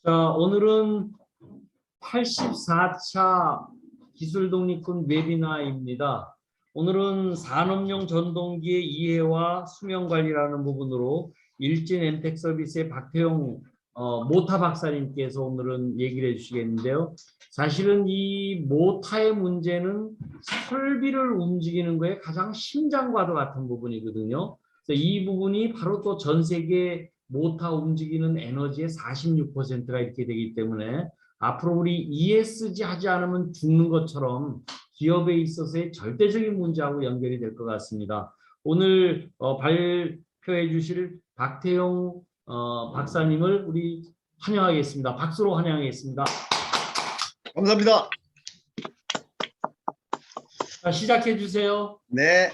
자, 오늘은 84차 기술독립군 웨비나입니다. 오늘은 산업용 전동기의 이해와 수명관리라는 부분으로 일진 엠텍 서비스의 박태용 모타 박사님께서 오늘은 얘기를 해주시겠는데요. 사실은 이 모타의 문제는 설비를 움직이는 거에 가장 심장과도 같은 부분이거든요. 그래서 이 부분이 바로 또 전 세계 모타 움직이는 에너지의 46%가 이렇게 되기 때문에 앞으로 우리 ESG 하지 않으면 죽는 것처럼 기업에 있어서의 절대적인 문제하고 연결이 될 것 같습니다. 오늘 발표해 주실 박태용 박사님을 우리 환영하겠습니다. 박수로 환영하겠습니다. 감사합니다. 자, 시작해 주세요. 네.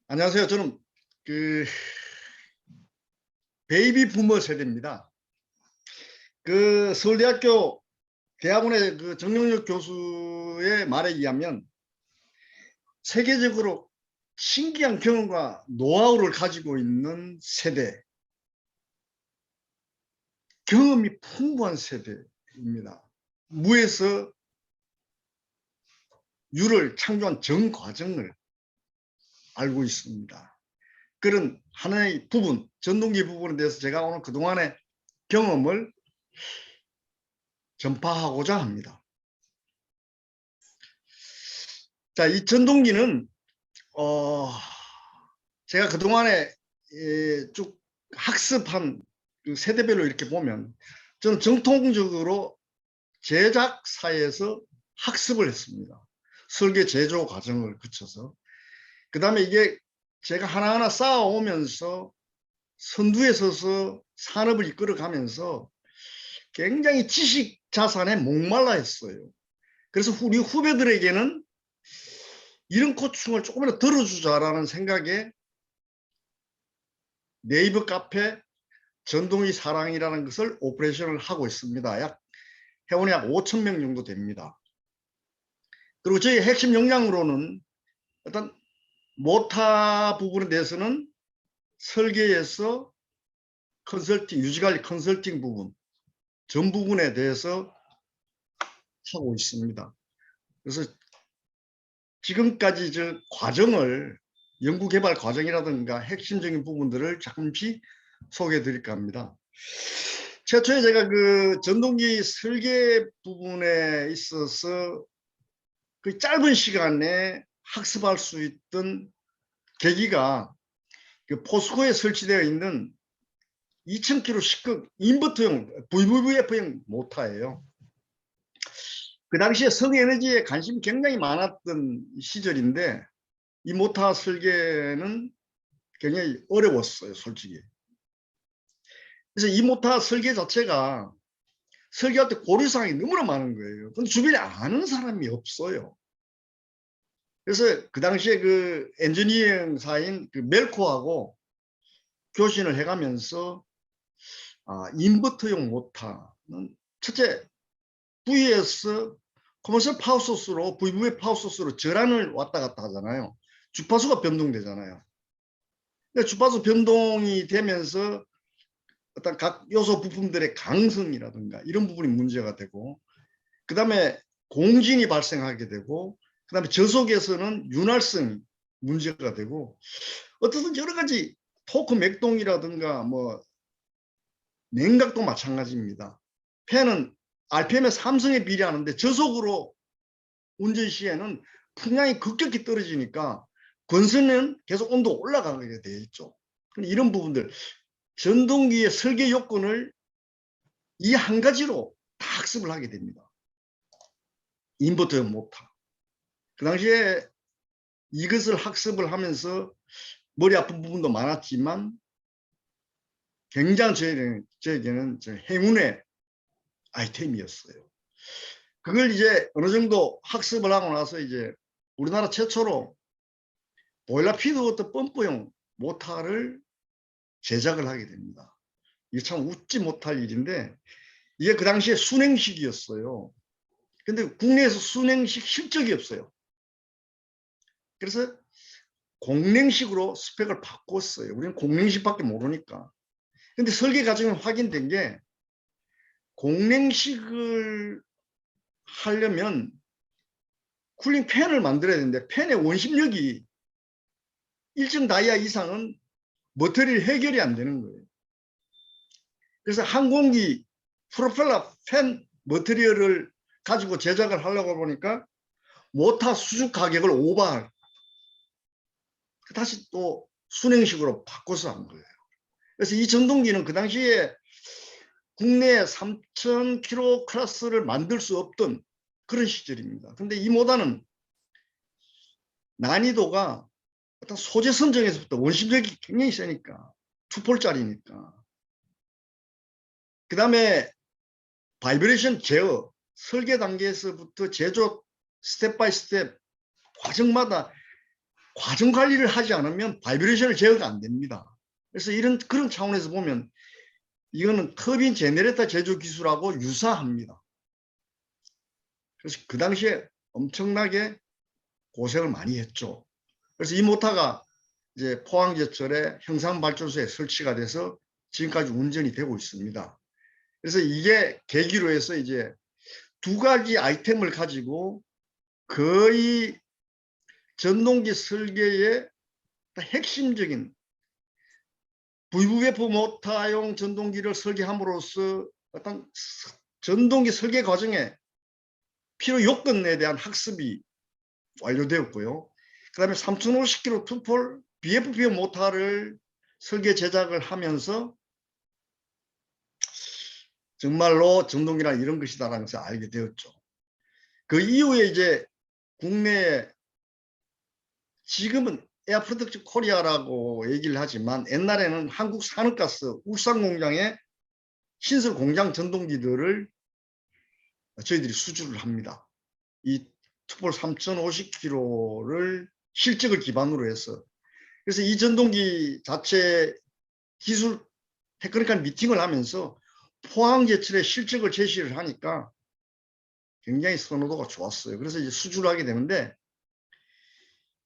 안녕하세요. 저는 베이비 부머 세대입니다. 서울대학교 대학원의 정영혁 교수의 말에 의하면 세계적으로 신기한 경험과 노하우를 가지고 있는 세대, 경험이 풍부한 세대입니다. 무에서 유를 창조한 전 과정을 알고 있습니다. 그런 하나의 부분, 전동기 부분에 대해서 제가 오늘 그동안의 경험을 전파하고자 합니다. 자, 이 전동기는 제가 그동안에 쭉 학습한 세대별로 이렇게 보면 저는 정통적으로 제작사에서 학습을 했습니다. 설계 제조 과정을 거쳐서. 그 다음에 이게 제가 하나하나 쌓아오면서 선두에 서서 산업을 이끌어가면서 굉장히 지식 자산에 목말라 했어요. 그래서 우리 후배들에게는 이런 고충을 조금이라도 덜어주자라는 생각에 네이버 카페 전동기 사랑이라는 것을 오퍼레이션을 하고 있습니다. 회원이 약 5,000명 정도 됩니다. 그리고 저희 핵심 역량으로는 어떤 모타 부분에 대해서는 설계에서 컨설팅, 유지관리 컨설팅 부분, 전 부분에 대해서 하고 있습니다. 그래서 지금까지 저 과정을, 연구개발 과정이라든가 핵심적인 부분들을 잠시 소개해 드릴까 합니다. 최초에 제가 전동기 설계 부분에 있어서 짧은 시간에 학습할 수 있던 계기가 포스코에 설치되어 있는 2000kg 시급 인버터용 VVVF형 모터예요. 그 당시에 성에너지에 관심이 굉장히 많았던 시절인데 이 모터 설계는 굉장히 어려웠어요, 솔직히. 그래서 이 모터 설계 자체가 설계할 때 고려사항이 너무나 많은 거예요. 근데 주변에 아는 사람이 없어요. 그래서 그 당시에 엔지니어링사인 멜코하고 교신을 해가면서 인버터용 모터는 첫째 VS 커머셜 파워소스로 VV 파워소스로 전환을 왔다 갔다 하잖아요. 주파수가 변동되잖아요. 주파수 변동이 되면서 어떤 각 요소 부품들의 강성이라든가 이런 부분이 문제가 되고, 그 다음에 공진이 발생하게 되고, 그 다음에 저속에서는 윤활성이 문제가 되고, 어떻든 여러 가지 토크 맥동이라든가 냉각도 마찬가지입니다. 팬은 RPM에 3성에 비례하는데 저속으로 운전 시에는 풍량이 급격히 떨어지니까 건선은 계속 온도가 올라가게 되어 있죠. 이런 부분들, 전동기의 설계 요건을 이 한 가지로 다 학습을 하게 됩니다. 인버터용 모터. 그 당시에 이것을 학습을 하면서 머리 아픈 부분도 많았지만 굉장히 저에게는 행운의 아이템이었어요. 그걸 이제 어느 정도 학습을 하고 나서 이제 우리나라 최초로 보일러 피드워터 펌프용 모터를 제작을 하게 됩니다. 이게 참 웃지 못할 일인데 이게 그 당시에 순행식이었어요. 근데 국내에서 순행식 실적이 없어요. 그래서 공랭식으로 스펙을 바꿨어요. 우리는 공랭식밖에 모르니까. 근데 설계 과정이 확인된 게 공랭식을 하려면 쿨링 팬을 만들어야 되는데 팬의 원심력이 일정 다이아 이상은 머터리얼 해결이 안 되는 거예요. 그래서 항공기 프로펠러 팬 머터리얼을 가지고 제작을 하려고 보니까 모터 수주 가격을 오버할 다시 또 순행식으로 바꿔서 한 거예요. 그래서 이 전동기는 그 당시에 국내 3,000km 클래스를 만들 수 없던 그런 시절입니다. 근데 이 모단은 난이도가 어떤 소재 선정에서부터 원심력이 굉장히 세니까 2폴짜리니까 그 다음에 바이브레이션 제어 설계 단계에서부터 제조 스텝 바이 스텝 과정마다 과정 관리를 하지 않으면 바이브레이션을 제어가 안 됩니다. 그래서 그런 차원에서 보면 이거는 터빈 제네레이터 제조 기술하고 유사합니다. 그래서 그 당시에 엄청나게 고생을 많이 했죠. 그래서 이 모터가 이제 포항제철의 형산발전소에 설치가 돼서 지금까지 운전이 되고 있습니다. 그래서 이게 계기로 해서 이제 두 가지 아이템을 가지고 거의 전동기 설계의 핵심적인 VVF 모터용 전동기를 설계함으로써 어떤 전동기 설계 과정에 필요 요건에 대한 학습이 완료되었고요. 그 다음에 3050kg 투폴 BFP 모터를 설계 제작을 하면서 정말로 전동기란 이런 것이다라는 것을 알게 되었죠. 그 이후에 이제 국내에 지금은 에어프로덕트 코리아라고 얘기를 하지만 옛날에는 한국산업가스 울산 공장에 신설 공장 전동기들을 저희들이 수주를 합니다. 이 투폴 3050kg를 실적을 기반으로 해서 그래서 이 전동기 자체 기술 테크니컬 미팅을 하면서 포항제철의 실적을 제시를 하니까 굉장히 선호도가 좋았어요. 그래서 이제 수주를 하게 되는데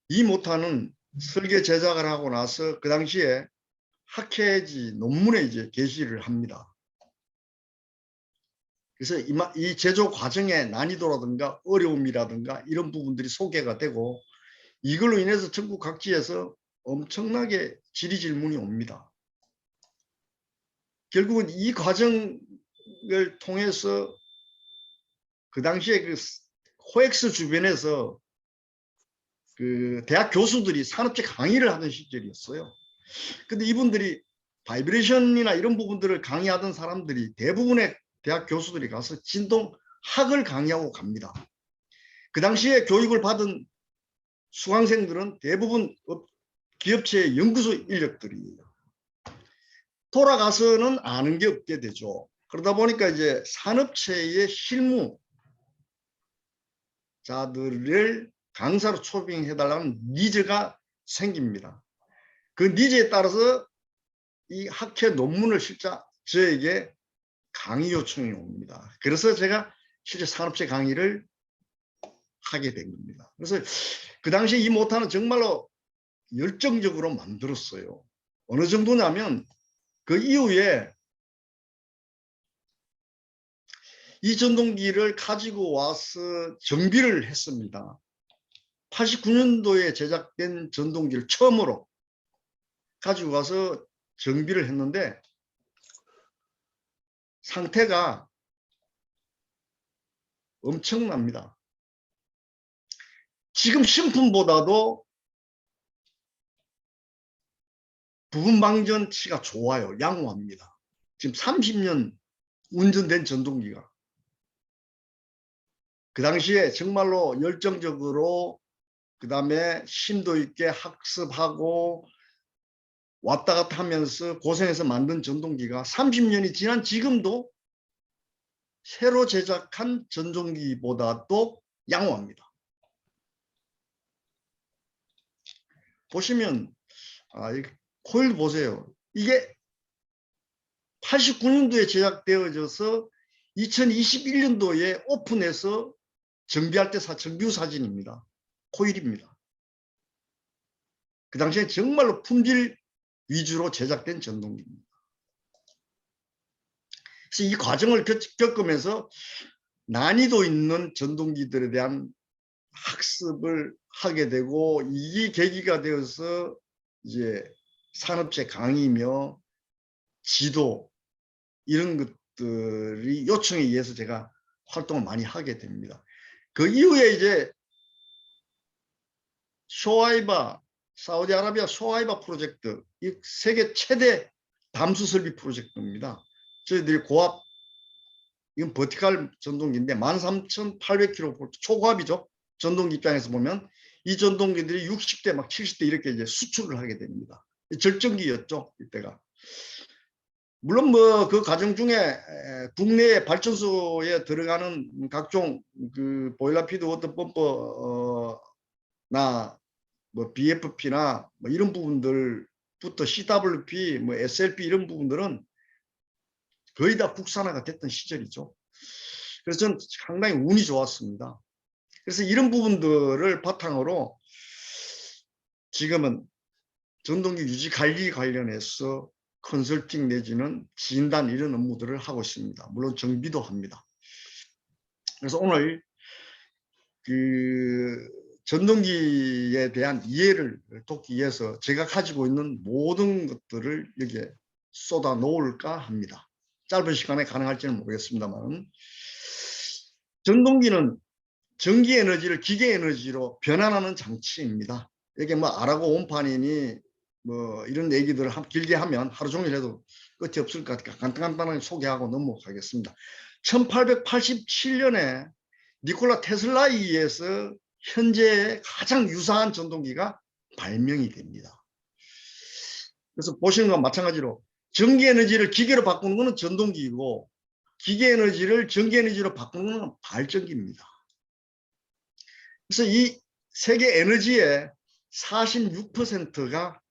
이 모터는 설계 제작을 하고 나서 그 당시에 학회지 논문에 이제 게시를 합니다. 그래서 이 제조 과정의 난이도라든가 어려움이라든가 이런 부분들이 소개가 되고 이걸로 인해서 전국 각지에서 엄청나게 질의 질문이 옵니다. 결국은 이 과정을 통해서 그 당시에 그 코엑스 주변에서 그 대학 교수들이 산업체 강의를 하던 시절이었어요. 근데 이분들이 바이브레이션이나 이런 부분들을 강의하던 사람들이 대부분의 대학 교수들이 가서 진동학을 강의하고 갑니다. 그 당시에 교육을 받은 수강생들은 대부분 기업체의 연구소 인력들이에요. 돌아가서는 아는 게 없게 되죠. 그러다 보니까 이제 산업체의 실무자들을 강사로 초빙해달라는 니즈가 생깁니다. 그 니즈에 따라서 이 학회 논문을 실제 저에게 강의 요청이 옵니다. 그래서 제가 실제 산업체 강의를 하게 된 겁니다. 그래서 그 당시 이 모터는 정말로 열정적으로 만들었어요. 어느 정도냐면 그 이후에 이 전동기를 가지고 와서 정비를 했습니다. 89년도에 제작된 전동기를 처음으로 가지고 와서 정비를 했는데 상태가 엄청납니다. 지금 신품보다도 부분 방전치가 좋아요. 양호합니다. 지금 30년 운전된 전동기가 그 당시에 정말로 열정적으로 그 다음에 심도 있게 학습하고 왔다 갔다 하면서 고생해서 만든 전동기가 30년이 지난 지금도 새로 제작한 전동기보다도 양호합니다. 보시면 이 코일 보세요. 이게 89년도에 제작되어져서 2021년도에 오픈해서 정비할 때 정비후 사진입니다. 코일입니다. 그 당시에 정말로 품질 위주로 제작된 전동기입니다. 그래서 이 과정을 겪으면서 난이도 있는 전동기들에 대한 학습을 하게 되고 이 계기가 되어서 이제 산업체 강의며 지도 이런 것들이 요청에 의해서 제가 활동을 많이 하게 됩니다. 그 이후에 이제 쇼아이바, 사우디아라비아 쇼아이바 프로젝트, 이 세계 최대 담수 설비 프로젝트입니다. 저희들이 고압, 이건 버티칼 전동기인데 13,800kV 초고압이죠. 전동기 입장에서 보면 이 전동기들이 60대 막 70대 이렇게 이제 수출을 하게 됩니다. 절정기였죠, 이때가. 물론 뭐 그 과정 중에 국내 발전소에 들어가는 각종 그 보일러 피드 워터 펌퍼나 뭐 BFP나 뭐 이런 부분들부터 CWP, 뭐 SLP 이런 부분들은 거의 다 국산화가 됐던 시절이죠. 그래서 저는 상당히 운이 좋았습니다. 그래서 이런 부분들을 바탕으로 지금은 전동기 유지 관리 관련해서 컨설팅 내지는 진단 이런 업무들을 하고 있습니다. 물론 정비도 합니다. 그래서 오늘 그 전동기에 대한 이해를 돕기 위해서 제가 가지고 있는 모든 것들을 여기에 쏟아 놓을까 합니다. 짧은 시간에 가능할지는 모르겠습니다만 전동기는 전기 에너지를 기계 에너지로 변환하는 장치입니다. 이게 뭐 아라고 온판이니 뭐 이런 얘기들을 길게 하면 하루 종일 해도 끝이 없을 것 같으니까 간단하게 소개하고 넘어가겠습니다. 1887년에 니콜라 테슬라에 의해서 현재 가장 유사한 전동기가 발명이 됩니다. 그래서 보시는 것과 마찬가지로 전기 에너지를 기계로 바꾸는 것은 전동기이고 기계 에너지를 전기 에너지로 바꾸는 것은 발전기입니다. 그래서 이 세계 에너지의 46%가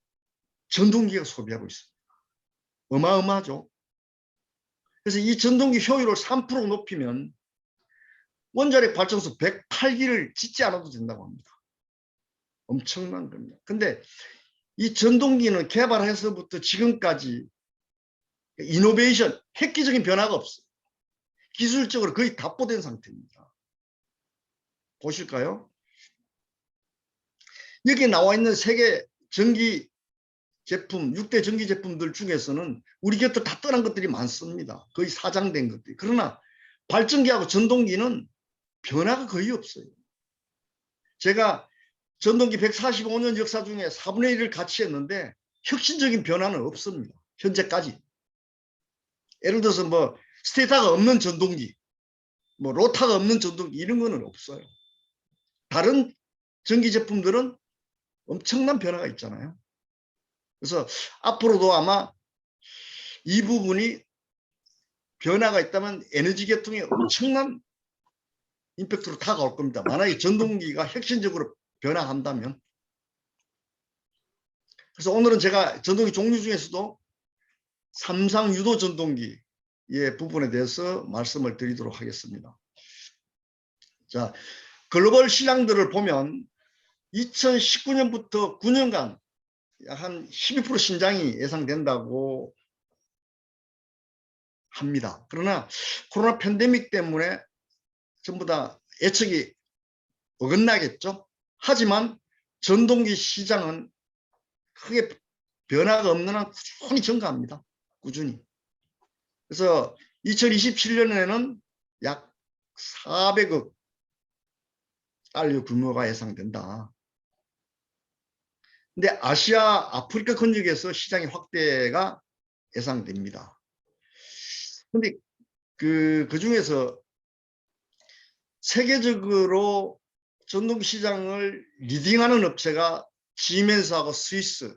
전동기가 소비하고 있습니다. 어마어마하죠. 그래서 이 전동기 효율을 3% 높이면 원자력 발전소 108기를 짓지 않아도 된다고 합니다. 엄청난 겁니다. 근데 이 전동기는 개발해서부터 지금까지 이노베이션, 획기적인 변화가 없어요. 기술적으로 거의 답보된 상태입니다. 보실까요? 여기 나와 있는 세계 전기 제품, 6대 전기 제품들 중에서는 우리 곁을 다 떠난 것들이 많습니다. 거의 사장된 것들이. 그러나 발전기하고 전동기는 변화가 거의 없어요. 제가 전동기 145년 역사 중에 4분의 1을 같이 했는데 혁신적인 변화는 없습니다. 현재까지. 예를 들어서 뭐 스테이터가 없는 전동기, 뭐 로타가 없는 전동기 이런 거는 없어요. 다른 전기 제품들은 엄청난 변화가 있잖아요. 그래서 앞으로도 아마 이 부분이 변화가 있다면 에너지 계통에 엄청난 임팩트로 다가올 겁니다. 만약에 전동기가 혁신적으로 변화한다면. 그래서 오늘은 제가 전동기 종류 중에서도 삼상 유도 전동기의 부분에 대해서 말씀을 드리도록 하겠습니다. 자, 글로벌 시장들을 보면 2019년부터 9년간 약 한 12% 신장이 예상된다고 합니다. 그러나 코로나 팬데믹 때문에 전부 다 예측이 어긋나겠죠. 하지만 전동기 시장은 크게 변화가 없는 한 꾸준히 증가합니다. 꾸준히. 그래서 2027년에는 약 400억 달러 규모가 예상된다. 근데 아시아, 아프리카 권역에서 시장의 확대가 예상됩니다. 근데 그 중에서 세계적으로 전동 시장을 리딩하는 업체가 시멘스하고 스위스에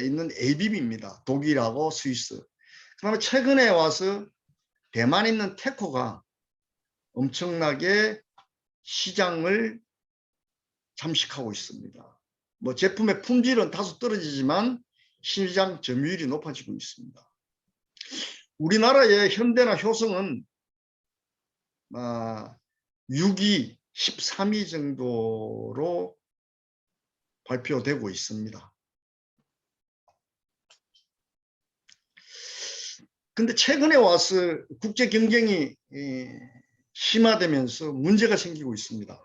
있는 ABB입니다. 독일하고 스위스. 그다음에 최근에 와서 대만에 있는 테코가 엄청나게 시장을 잠식하고 있습니다. 뭐 제품의 품질은 다소 떨어지지만 시장 점유율이 높아지고 있습니다. 우리나라의 현대나 효성은 6위, 13위 정도로 발표되고 있습니다. 근데 최근에 와서 국제 경쟁이 심화되면서 문제가 생기고 있습니다.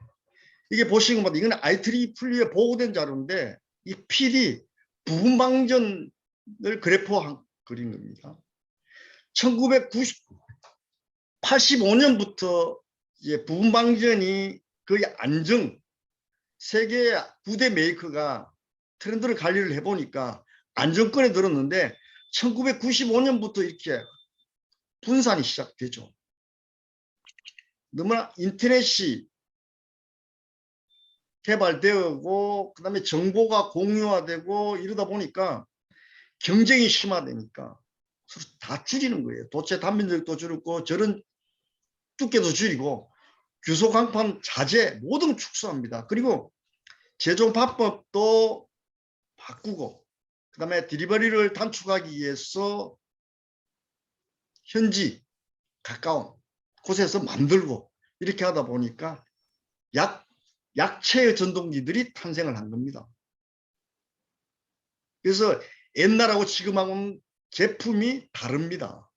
이게 보시는 것보다 이건 IEEE에 보고된 자료인데 이 PD 부분 방전을 그래프화 그린 겁니다. 1985년부터 이제 부분 방전이 거의 안정, 세계 9대 메이커가 트렌드를 관리를 해보니까 안정권에 들었는데 1995년부터 이렇게 분산이 시작되죠. 너무나 인터넷이 개발되고 그다음에 정보가 공유화되고 이러다 보니까 경쟁이 심화되니까 서로 다 줄이는 거예요. 도체 단면적도 줄이고 저런 두께도 줄이고 규소 강판 자재 모든 축소합니다. 그리고 제조 화법도 바꾸고 그다음에 딜리버리를 단축하기 위해서 현지 가까운 곳에서 만들고 이렇게 하다 보니까 약체의 전동기들이 탄생을 한 겁니다. 그래서 옛날하고 지금하고는 제품이 다릅니다.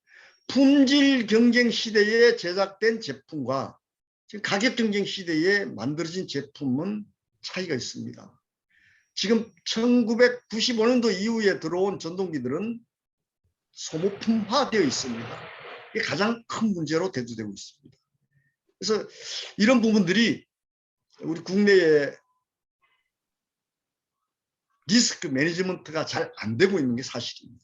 품질 경쟁 시대에 제작된 제품과 지금 가격 경쟁 시대에 만들어진 제품은 차이가 있습니다. 지금 1995년도 이후에 들어온 전동기들은 소모품화되어 있습니다. 이게 가장 큰 문제로 대두되고 있습니다. 그래서 이런 부분들이 우리 국내에 리스크 매니지먼트가 잘 안 되고 있는 게 사실입니다.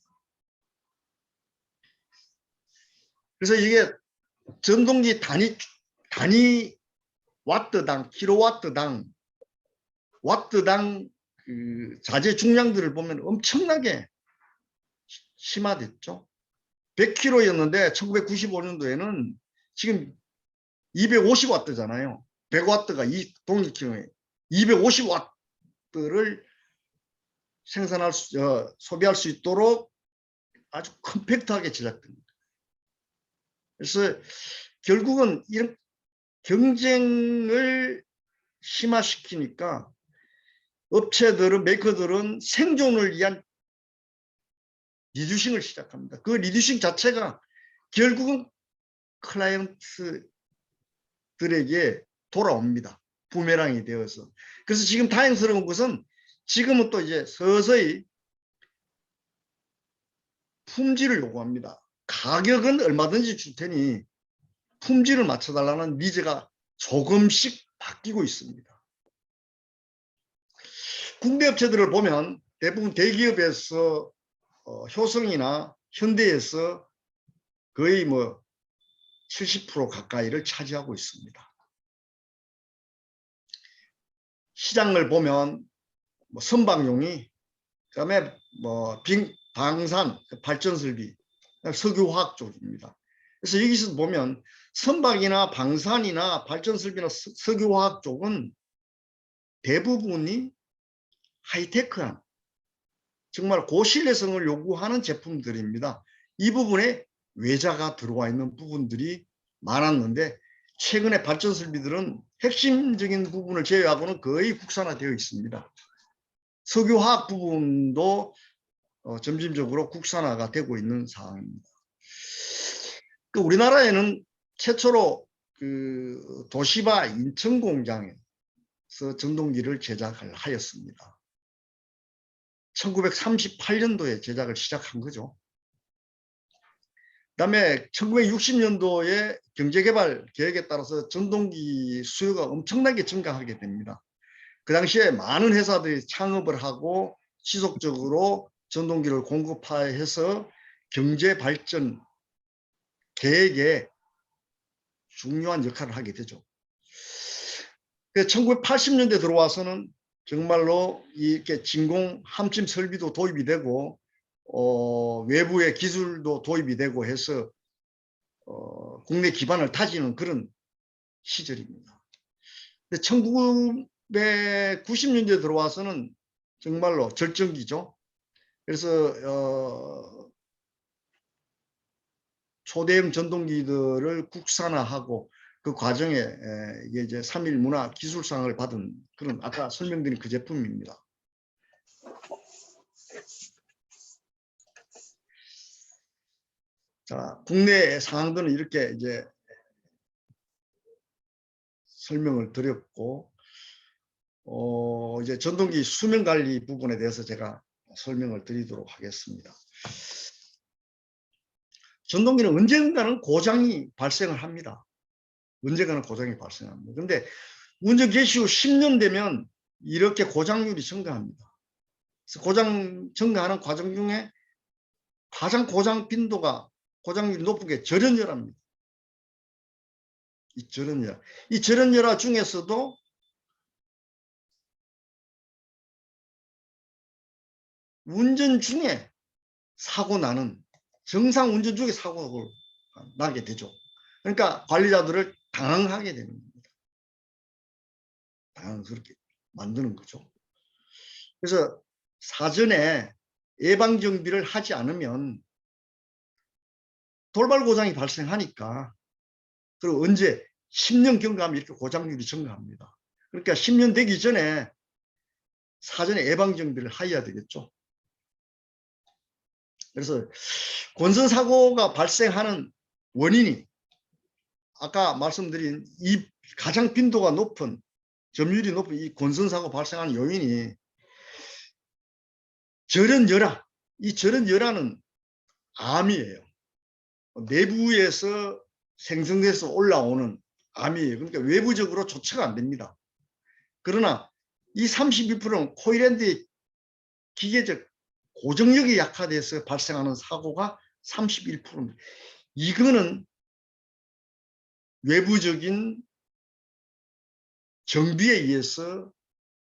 그래서 이게 전동기 단위 와트당, 킬로와트당, 와트당 그 자재 중량들을 보면 엄청나게 심화됐죠. 100kg였는데 1995년도에는 지금 250와트잖아요. 100와트가 동일키로에 250와트를 소비할 수 있도록 아주 컴팩트하게 제작됩니다. 그래서 결국은 이런 경쟁을 심화시키니까 업체들은 메이커들은 생존을 위한 리듀싱을 시작합니다. 그 리듀싱 자체가 결국은 클라이언트들에게 돌아옵니다. 부메랑이 되어서. 그래서 지금 다행스러운 것은 지금은 또 이제 서서히 품질을 요구합니다. 가격은 얼마든지 줄 테니 품질을 맞춰달라는 니즈가 조금씩 바뀌고 있습니다. 국내 업체들을 보면 대부분 대기업에서 효성이나 현대에서 거의 뭐 70% 가까이를 차지하고 있습니다. 시장을 보면 뭐 선박용이, 그다음에 뭐 방산, 발전설비, 석유화학 쪽입니다. 그래서 여기서 보면 선박이나 방산이나 발전설비나 석유화학 쪽은 대부분이 하이테크한 정말 고신뢰성을 요구하는 제품들입니다. 이 부분에 외자가 들어와 있는 부분들이 많았는데 최근에 발전설비들은 핵심적인 부분을 제외하고는 거의 국산화되어 있습니다. 석유화학 부분도 점진적으로 국산화가 되고 있는 상황입니다. 우리나라에는 최초로 그 도시바 인천 공장에서 전동기를 제작을 하였습니다. 1938년도에 제작을 시작한 거죠. 그다음에 1960년도에 경제개발 계획에 따라서 전동기 수요가 엄청나게 증가하게 됩니다. 그 당시에 많은 회사들이 창업을 하고 지속적으로 전동기를 공급해서 경제 발전 계획에 중요한 역할을 하게 되죠. 1980년대 들어와서는 정말로 이렇게 진공 함침 설비도 도입이 되고 외부의 기술도 도입이 되고 해서 국내 기반을 다지는 그런 시절입니다. 근데 1990년대에 들어와서는 정말로 절정기죠. 그래서 초대형 전동기들을 국산화하고 그 과정에 이게 이제 3.1 문화 기술상을 받은 그런 아까 설명드린 그 제품입니다. 자, 국내 상황들은 이렇게 이제 설명을 드렸고, 이제 전동기 수명 관리 부분에 대해서 제가 설명을 드리도록 하겠습니다. 전동기는 언젠가는 고장이 발생을 합니다. 언젠가는 고장이 발생합니다. 그런데 운전 개시 후 10년 되면 이렇게 고장률이 증가합니다. 그래서 고장 증가하는 과정 중에 가장 고장 빈도가 고장률이 높은 게 절연열합니다. 이 절연열화. 이 절연열화 중에서도 운전 중에 사고 나는 정상 운전 중에 사고를 나게 되죠. 그러니까 관리자들을 당황하게 되는 겁니다. 당황스럽게 만드는 거죠. 그래서 사전에 예방 정비를 하지 않으면 돌발 고장이 발생하니까, 그리고 언제 10년 경과하면 이렇게 고장률이 증가합니다. 그러니까 10년 되기 전에 사전에 예방 정비를 해야 되겠죠. 그래서 권선사고가 발생하는 원인이 아까 말씀드린 이 가장 빈도가 높은, 점유율이 높은 이 권선사고 발생하는 요인이 절연열화. 이 절연열화는 암이에요. 내부에서 생성돼서 올라오는 암이에요. 그러니까 외부적으로 조처가 안 됩니다. 그러나 이 32%는 코일앤드의 기계적 고정력이 약화돼서 발생하는 사고가 31%입니다. 이거는 외부적인 정비에 의해서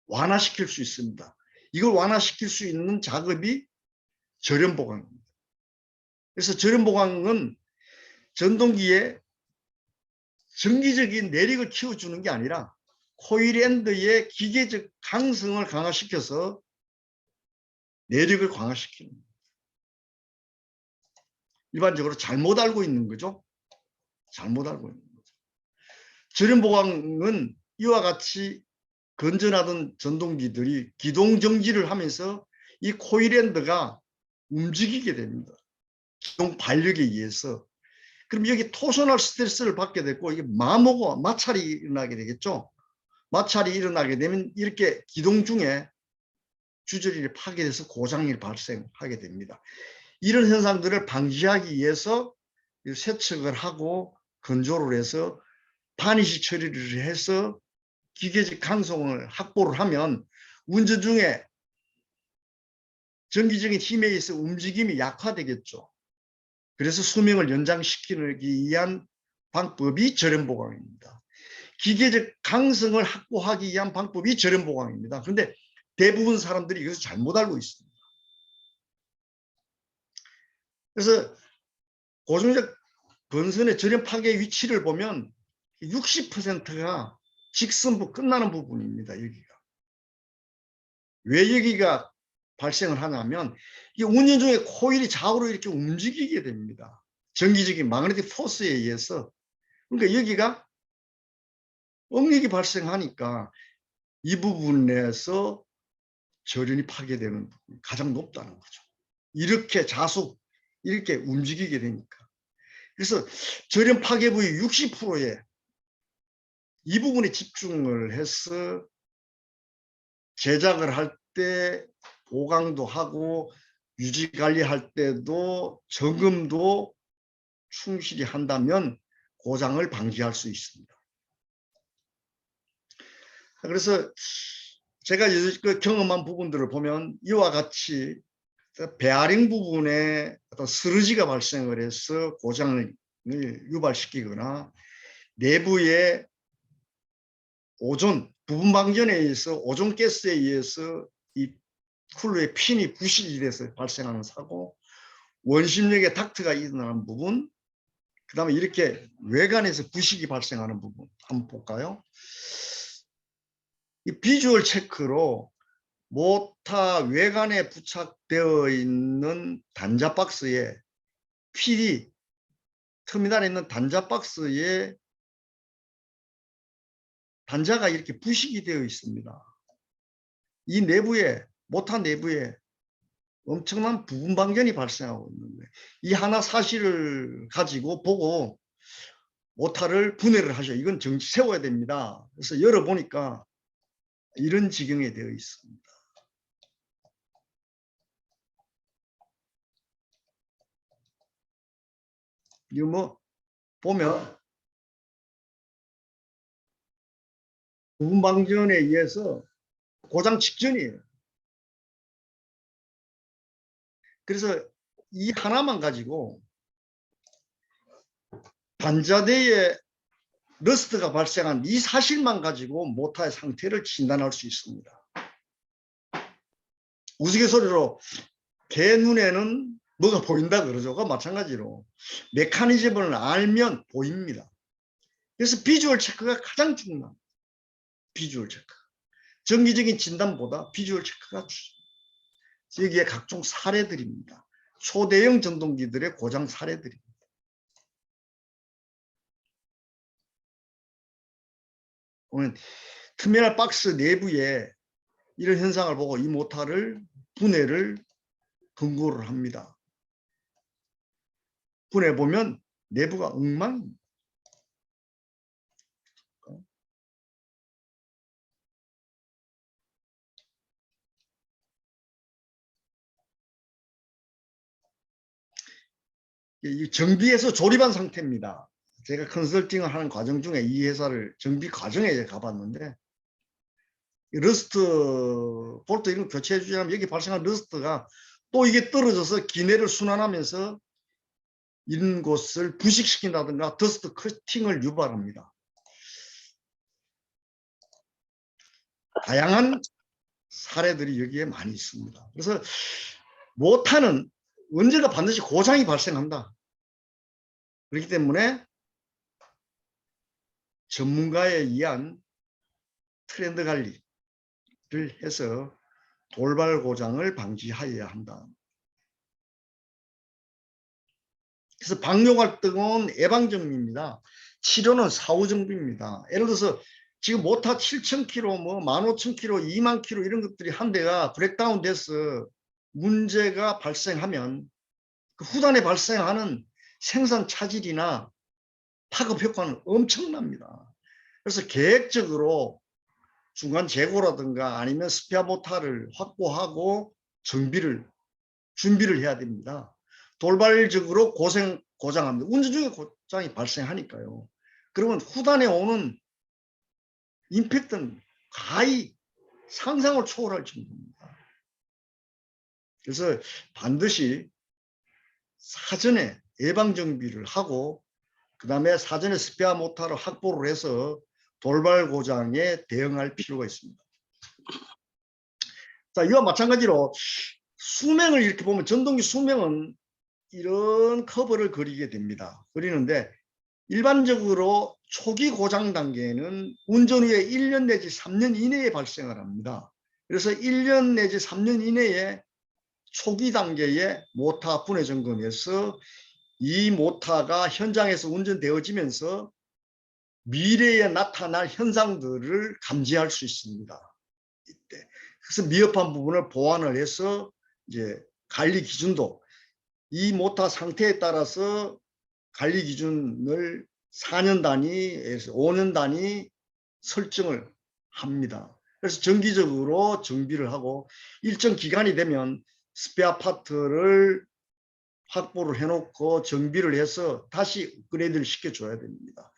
완화시킬 수 있습니다. 이걸 완화시킬 수 있는 작업이 절연보강입니다. 그래서 절연보강은 전동기에 정기적인 내력을 키워주는 게 아니라 코일앤드의 기계적 강성을 강화시켜서 내력을 강화시키는 거예요. 일반적으로 잘못 알고 있는 거죠. 잘못 알고 있는 거죠. 절연보강은 이와 같이 건전하던 전동기들이 기동 정지를 하면서 이 코일앤드가 움직이게 됩니다. 기동 발력에 의해서. 그럼 여기 토소널 스트레스를 받게 되고 이게 마모가 마찰이 일어나게 되겠죠. 마찰이 일어나게 되면 이렇게 기동 중에 주저리를 파괴돼서 고장이 발생하게 됩니다. 이런 현상들을 방지하기 위해서 세척을 하고 건조를 해서 바니시 처리를 해서 기계적 강성을 확보를 하면 운전 중에 전기적인 힘에 의해서 움직임이 약화되겠죠. 그래서 수명을 연장시키기 위한 방법이 절연보강입니다. 기계적 강성을 확보하기 위한 방법이 절연보강입니다. 그런데 대부분 사람들이 이것을 잘못 알고 있습니다. 그래서 고정적 건선의 절연 파괴 위치를 보면 60%가 직선부 끝나는 부분입니다. 여기가. 왜 여기가 발생을 하냐면 이 운전 중에 코일이 좌우로 이렇게 움직이게 됩니다. 전기적인 마그네틱 포스에 의해서. 그러니까 여기가 응력이 발생하니까 이 부분에서 절연이 파괴되는 부분이 가장 높다는 거죠. 이렇게 자속 이렇게 움직이게 되니까. 그래서 절연 파괴 부위 60%에 이 부분에 집중을 해서 제작을 할 때 보강도 하고 유지 관리할 때도 점검도 충실히 한다면 고장을 방지할 수 있습니다. 그래서 제가 경험한 부분들을 보면 이와 같이 베어링 부분에 어떤 스러지가 발생을 해서 고장을 유발시키거나 내부에 오존, 부분 방전에 의해서 오존 가스에 의해서 이 쿨러의 핀이 부식이 돼서 발생하는 사고, 원심력의 닥트가 일어나는 부분, 그 다음에 이렇게 외관에서 부식이 발생하는 부분 한번 볼까요? 이 비주얼 체크로 모터 외관에 부착되어 있는 단자 박스에 PD 터미널에 있는 단자 박스에 단자가 이렇게 부식이 되어 있습니다. 이 내부에 모터 내부에 엄청난 부분 방전이 발생하고 있는데 이 하나 사실을 가지고 보고 모타를 분해를 하셔. 이건 정치 세워야 됩니다. 그래서 열어보니까 이런 지경에 되어 있습니다. 이거 뭐 보면 부분 방전에 의해서 고장 직전이에요. 그래서 이 하나만 가지고 단자대에 러스트가 발생한 이 사실만 가지고 모타의 상태를 진단할 수 있습니다. 우스갯소리로 개 눈에는 뭐가 보인다 그러죠. 그 마찬가지로 메커니즘을 알면 보입니다. 그래서 비주얼 체크가 가장 중요합니다. 비주얼 체크. 정기적인 진단보다 비주얼 체크가 중요합니다. 여기에 각종 사례들입니다. 초대형 전동기들의 고장 사례들입니다. 오늘 터미널 박스 내부에 이런 현상을 보고 이 모타를 분해를 권고를 합니다. 분해 보면 내부가 엉망입니다. 정비해서 조립한 상태입니다. 제가 컨설팅을 하는 과정 중에 이 회사를 정비 과정에 가봤는데 러스트 볼트 이런 교체해 주자면 여기 발생한 러스트가 또 이게 떨어져서 기내를 순환하면서 이런 곳을 부식시킨다든가 더스트 커팅을 유발합니다. 다양한 사례들이 여기에 많이 있습니다. 그래서 모타는 언제가 반드시 고장이 발생한다. 그렇기 때문에 전문가에 의한 트렌드 관리를 해서 돌발 고장을 방지하여야 한다. 그래서 방역 활동은 예방정비입니다. 치료는 사후정비입니다. 예를 들어서 지금 모타 7,000km, 뭐 15,000km, 20,000km 이런 것들이 한 대가 브렉다운 돼서 문제가 발생하면 그 후단에 발생하는 생산 차질이나 파급 효과는 엄청납니다. 그래서 계획적으로 중간 재고라든가 아니면 스페어 모타를 확보하고 준비를 해야 됩니다. 돌발적으로 고장합니다. 운전 중에 고장이 발생하니까요. 그러면 후단에 오는 임팩트는 가히 상상을 초월할 정도입니다. 그래서 반드시 사전에 예방정비를 하고 그 다음에 사전에 스페어 모터를 확보를 해서 돌발 고장에 대응할 필요가 있습니다. 자, 이와 마찬가지로 수명을 이렇게 보면 전동기 수명은 이런 커브를 그리게 됩니다. 그리는데 일반적으로 초기 고장 단계에는 운전 후에 1년 내지 3년 이내에 발생을 합니다. 그래서 1년 내지 3년 이내에 초기 단계에 모타 분해 점검에서 이 모타가 현장에서 운전되어지면서 미래에 나타날 현상들을 감지할 수 있습니다. 이때. 그래서 미흡한 부분을 보완을 해서 이제 관리 기준도 이 모타 상태에 따라서 관리 기준을 4년 단위에서 5년 단위 설정을 합니다. 그래서 정기적으로 정비를 하고 일정 기간이 되면 스페어 파트를 확보를 해놓고 정비를 해서 다시 업그레이드를 시켜줘야 됩니다.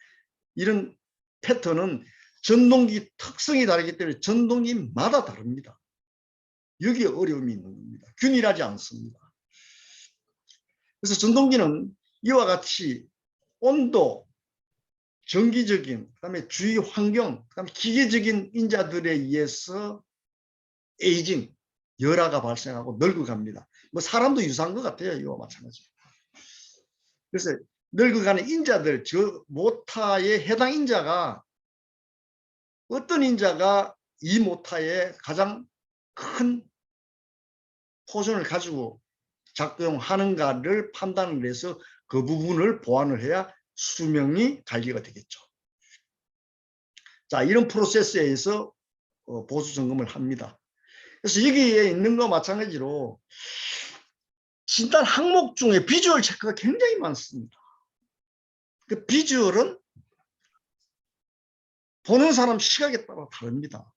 이런 패턴은 전동기 특성이 다르기 때문에 전동기마다 다릅니다. 여기에 어려움이 있는 겁니다. 균일하지 않습니다. 그래서 전동기는 이와 같이 온도, 정기적인, 그다음에 주위 환경, 그다음에 기계적인 인자들에 의해서 에이징, 열화가 발생하고 늙어갑니다. 뭐 사람도 유사한 것 같아요. 이와 마찬가지. 그래서 늙어가는 인자들, 저 모타의 해당 인자가 어떤 인자가 이 모타의 가장 큰 포션을 가지고 작동하는가를 판단을 해서 그 부분을 보완을 해야 수명이 관리가 되겠죠. 자, 이런 프로세스에 의해서 보수 점검을 합니다. 그래서 여기에 있는 거 마찬가지로 진단 항목 중에 비주얼 체크가 굉장히 많습니다. 그 비주얼은 보는 사람 시각에 따라 다릅니다.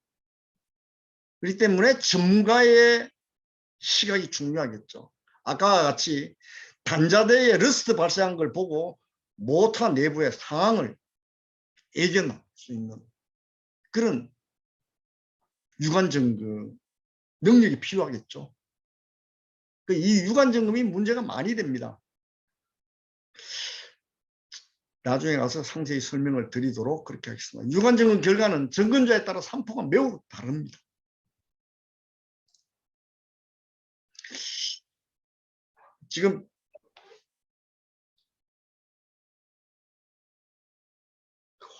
그렇기 때문에 전문가의 시각이 중요하겠죠. 아까와 같이 단자대에 러스트 발생한 걸 보고 모터 내부의 상황을 예견할 수 있는 그런 유관 점검 능력이 필요하겠죠. 이 유관 점검이 문제가 많이 됩니다. 나중에 가서 상세히 설명을 드리도록 그렇게 하겠습니다. 유관 점검 결과는 점검자에 따라 산포가 매우 다릅니다. 지금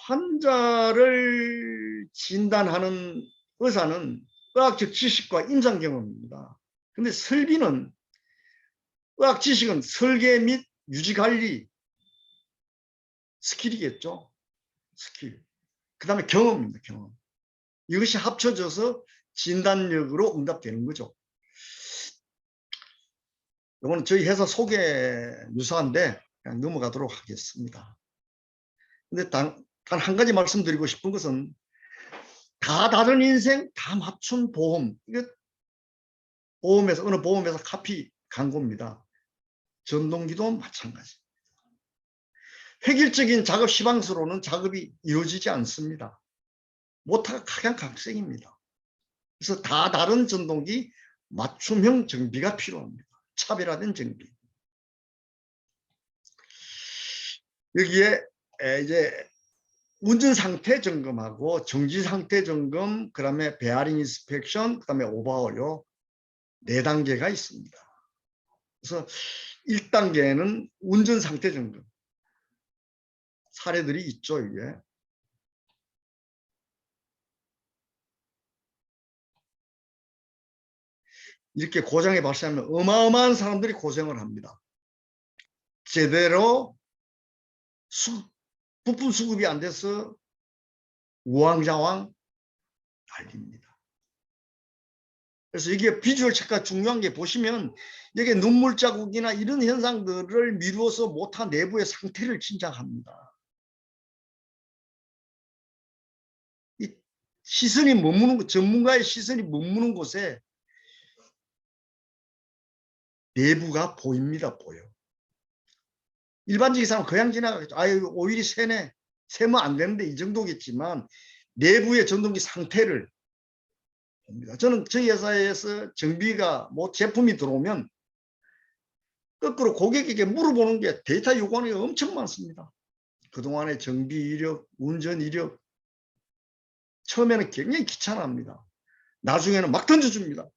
환자를 진단하는 의사는 의학적 지식과 임상 경험입니다. 근데 설비는 의학 지식은 설계 및 유지 관리 스킬이겠죠. 스킬. 그 다음에 경험입니다. 경험. 이것이 합쳐져서 진단력으로 응답되는 거죠. 이거는 저희 회사 소개 유사한데 그냥 넘어가도록 하겠습니다. 근데 단 한 가지 말씀드리고 싶은 것은 다 다른 인생 다 맞춘 보험. 이게 보험에서 어느 보험에서 카피 광고입니다. 전동기도 마찬가지. 획일적인 작업 시방서로는 작업이 이루어지지 않습니다. 모터가 각양각색입니다. 그래서 다 다른 전동기 맞춤형 정비가 필요합니다. 차별화된 정비. 여기에 이제 운전 상태 점검하고 정지 상태 점검, 그다음에 베어링 인스펙션, 그다음에 오버홀요 4단계가 있습니다. 그래서 1단계는 운전 상태 점검. 사례들이 있죠, 이게. 이렇게 고장이 발생하면 어마어마한 사람들이 고생을 합니다. 제대로 부품 수급이 안 돼서 우왕좌왕 달립니다. 그래서 이게 비주얼 체크가 중요한 게 보시면 여기 눈물 자국이나 이런 현상들을 미루어서 모터 내부의 상태를 짐작합니다. 이 시선이 머무는 전문가의 시선이 머무는 곳에 내부가 보입니다. 보여. 일반적인 사람은 그냥 지나가겠죠. 아유, 오일이 새네. 새면 안 되는데 이 정도겠지만 내부의 전동기 상태를 봅니다. 저는 저희 회사에서 정비가 뭐 제품이 들어오면 거꾸로 고객에게 물어보는 게 데이터 요구하는 게 엄청 많습니다. 그동안의 정비 이력, 운전 이력, 처음에는 굉장히 귀찮아합니다. 나중에는 막 던져줍니다.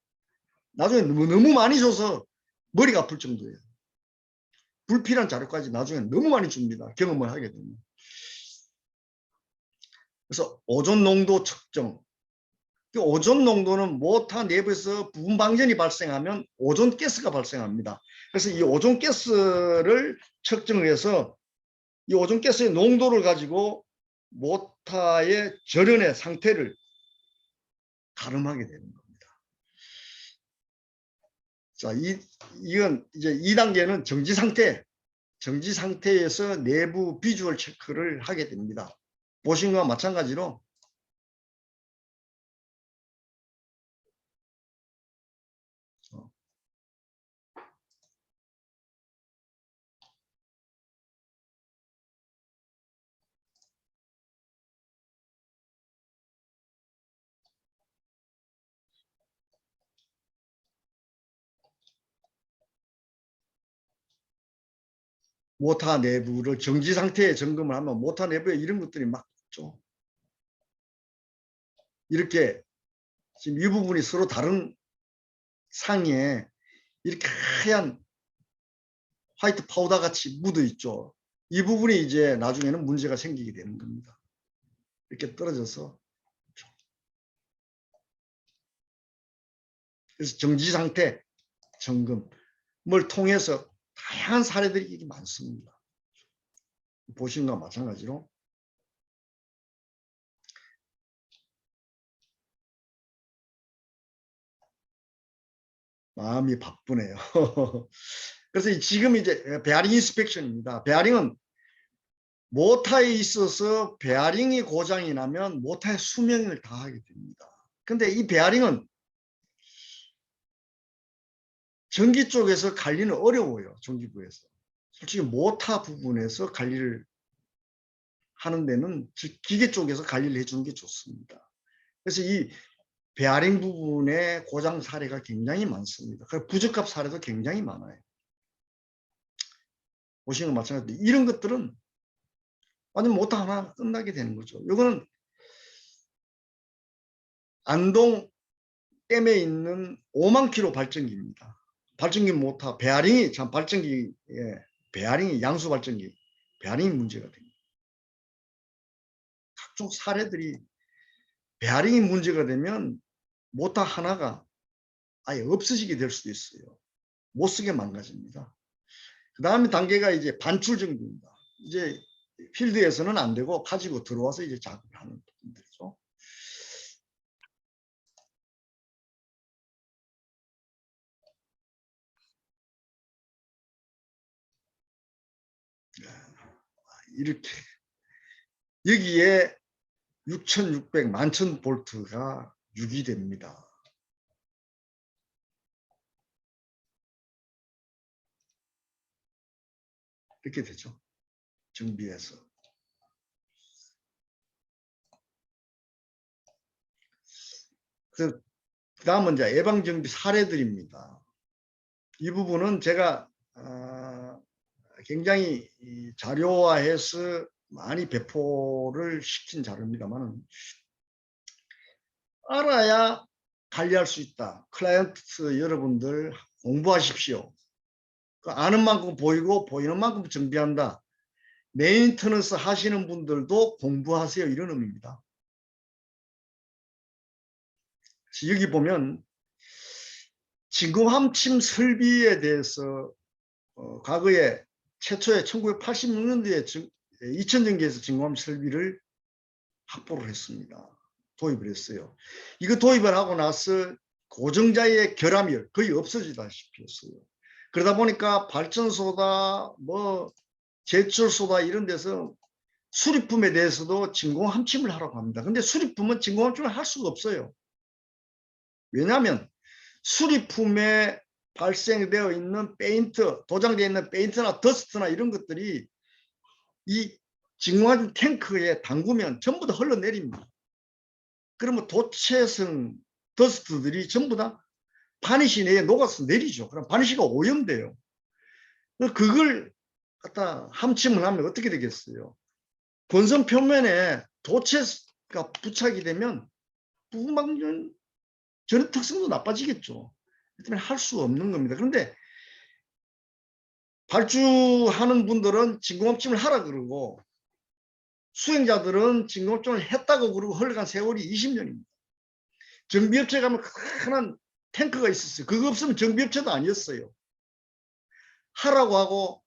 나중에 너무 많이 줘서 머리가 아플 정도예요. 불필요한 자료까지 나중에 너무 많이 줍니다. 경험을 하게 되면. 그래서 오존 농도 측정. 오존 농도는 모터 내부에서 부분 방전이 발생하면 오존 가스가 발생합니다. 그래서 이 오존 가스를 측정을 해서 이 오존 가스의 농도를 가지고 모터의 절연의 상태를 가름하게 되는 겁니다. 자, 이건 이제 2단계는 정지 상태. 정지 상태에서 내부 비주얼 체크를 하게 됩니다. 보신 것과 마찬가지로 모터 내부를 정지 상태에 점검을 하면 모터 내부에 이런 것들이 막 있죠. 이렇게 지금 이 부분이 서로 다른 상에 이렇게 하얀 화이트 파우더 같이 묻어 있죠. 이 부분이 이제 나중에는 문제가 생기게 되는 겁니다. 이렇게 떨어져서. 그래서 정지 상태 점검을 통해서 다양한 사례들이 많습니다. 보시는 것과 마찬가지로 마음이 바쁘네요. 그래서 지금 이제 베어링 인스펙션입니다. 베어링은 모터에 있어서 베어링이 고장이 나면 모터의 수명을 다하게 됩니다. 근데 이 베어링은 전기 쪽에서 관리는 어려워요. 전기부에서. 솔직히 모터 부분에서 관리를 하는 데는 기계 쪽에서 관리를 해주는 게 좋습니다. 그래서 이 베어링 부분의 고장 사례가 굉장히 많습니다. 부적합 사례도 굉장히 많아요. 보시는 것 마찬가지로 이런 것들은 완전 모터 하나 끝나게 되는 거죠. 이거는 안동 댐에 있는 5만 킬로 발전기입니다. 발전기 모터 베어링이 참 발전기 베어링이 양수 발전기 베어링이 문제가 됩니다. 각종 사례들이 베어링이 문제가 되면 모터 하나가 아예 없어지게 될 수도 있어요. 못 쓰게 망가집니다. 그 다음에 단계가 이제 반출 정비입니다. 이제 필드에서는 안 되고 가지고 들어와서 이제 작업을 하는 부분들이죠. 이렇게 여기에 6600 11,000 볼트가 유기됩니다. 이렇게 되죠. 정비해서. 그 다음은 이제 예방정비 사례들입니다. 이 부분은 제가 굉장히 자료화해서 많이 배포를 시킨 자료입니다만 알아야 관리할 수 있다. 클라이언트 여러분들 공부하십시오. 아는 만큼 보이고 보이는 만큼 정비한다. 메인터넌스 하시는 분들도 공부하세요. 이런 의미입니다. 여기 보면 진공함침 설비에 대해서 과거에 최초에 1986년도에 2000전기에서 진공함침 설비를 확보를 했습니다. 도입을 했어요. 이거 도입을 하고 나서 고정자의 결함이 거의 없어지다시피 했어요. 그러다 보니까 발전소다 뭐 제철소다 이런 데서 수리품에 대해서도 진공함침을 하라고 합니다. 근데 수리품은 진공함침을 할 수가 없어요. 왜냐하면 수리품에 발생되어 있는 페인트, 도장되어 있는 페인트나 더스트나 이런 것들이 이 진공함 탱크에 담그면 전부 다 흘러내립니다. 그러면 도체성 더스트들이 전부 다 바니시 내에 녹아서 내리죠. 그럼 바니시가 오염돼요. 그걸 갖다 함침을 하면 어떻게 되겠어요? 권선 표면에 도체가 부착이 되면 부분방전 전의 특성도 나빠지겠죠. 때문에 할 수 없는 겁니다. 그런데 발주하는 분들은 진공합침을 하라 그러고 수행자들은 진공합침을 했다고 그러고 흘러간 세월이 20년입니다. 정비업체 가면 큰 탱크가 있었어요. 그거 없으면 정비업체도 아니었어요. 하라고 하고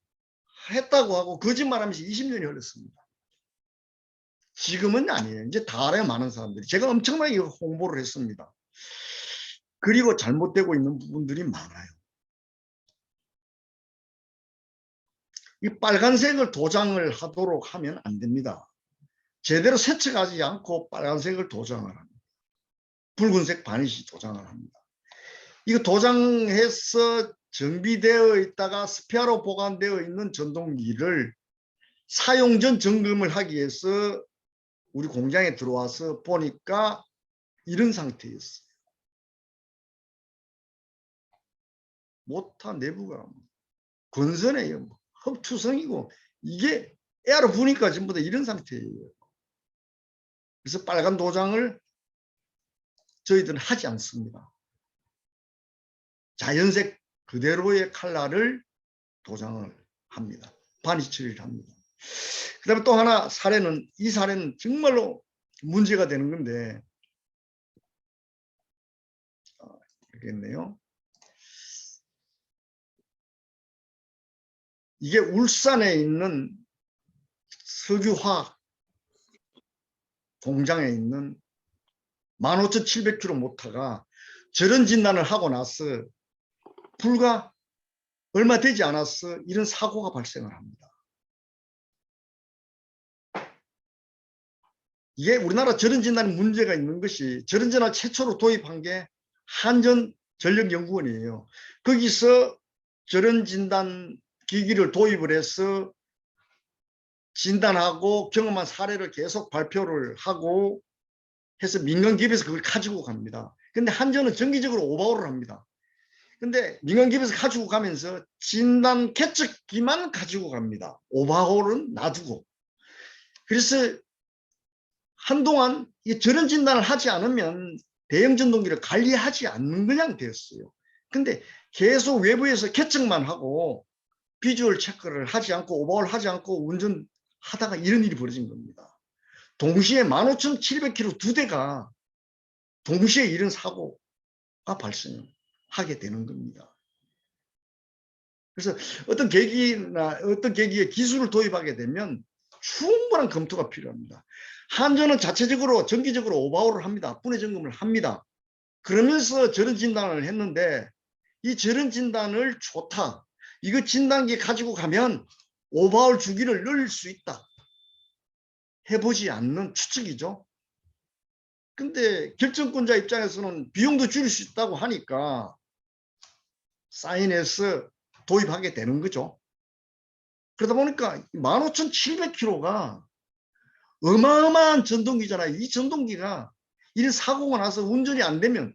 했다고 하고 거짓말하면서 20년이 흘렀습니다. 지금은 아니에요. 이제 다 알아요. 많은 사람들이. 제가 엄청나게 홍보를 했습니다. 그리고 잘못되고 있는 부분들이 많아요. 이 빨간색을 도장을 하도록 하면 안 됩니다. 제대로 세척하지 않고 빨간색을 도장을 합니다. 붉은색 바니시 도장을 합니다. 이거 도장해서 정비되어 있다가 스페어로 보관되어 있는 전동기를 사용 전 점검을 하기 위해서 우리 공장에 들어와서 보니까 이런 상태였어요. 모터 내부가 건선해요. 흡투성이고 이게 에어로 부니까 전부 다 이런 상태예요. 그래서 빨간 도장을 저희들은 하지 않습니다. 자연색 그대로의 컬러를 도장을 합니다. 바니시 처리를 합니다. 그 다음에 또 하나 사례는 이 사례는 정말로 문제가 되는 건데 알겠네요. 이게 울산에 있는 석유화학 공장에 있는 15,700km 모터가 저런 진단을 하고 나서 불과 얼마 되지 않았어 이런 사고가 발생을 합니다. 이게 우리나라 저런진단에 문제가 있는 것이 저런진단 최초로 도입한 게 한전전력연구원이에요. 거기서 저런진단 기기를 도입을 해서 진단하고 경험한 사례를 계속 발표를 하고 해서 민간기업에서 그걸 가지고 갑니다. 근데 한전은 정기적으로 오버홀을 합니다. 근데 민간기업에서 가지고 가면서 진단 계측기만 가지고 갑니다. 오버홀은 놔두고. 그래서 한동안 저런 진단을 하지 않으면 대형 전동기를 관리하지 않는 그냥 되었어요. 근데 계속 외부에서 계측만 하고 비주얼 체크를 하지 않고 오버홀 하지 않고 운전하다가 이런 일이 벌어진 겁니다. 동시에 15,700km 두 대가 동시에 이런 사고가 발생하게 되는 겁니다. 그래서 어떤 계기나 어떤 계기에 기술을 도입하게 되면 충분한 검토가 필요합니다. 한전은 자체적으로 정기적으로 오버홀을 합니다. 분해 점검을 합니다. 그러면서 저런 진단을 했는데 이 저런 진단을 좋다. 이거 진단기 가지고 가면 오버홀 주기를 늘릴 수 있다. 해보지 않는 추측이죠. 근데 결정권자 입장에서는 비용도 줄일 수 있다고 하니까 사인해서 도입하게 되는 거죠. 그러다 보니까 15,700km가 어마어마한 전동기잖아요. 이 전동기가 이런 사고가 나서 운전이 안 되면